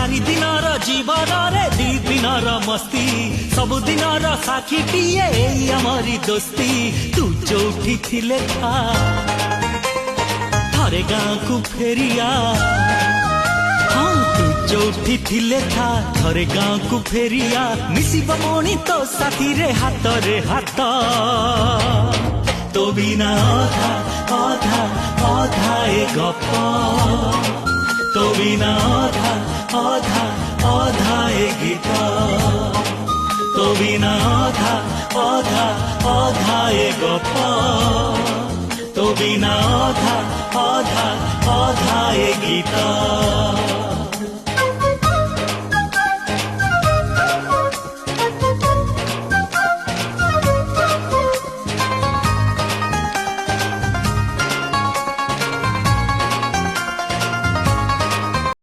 चारि दिनर जीवन दी दिनर मस्ती सब दिनर साक्षीटीए आमरी दोस्ती तू जोठी थिले था थरे गाँ को फेरिया हाँ तू जोठी थिले था थरे गाँ को फेरिया मिसिब मणि तो साथी रे हाथ तो बिना अधा अधा अधा ए गप तो बिना अधा अधा अधा ए गीत तो बिना अधा अधा अधा ए गप तो बिना अधा अधा अधा ए गीत।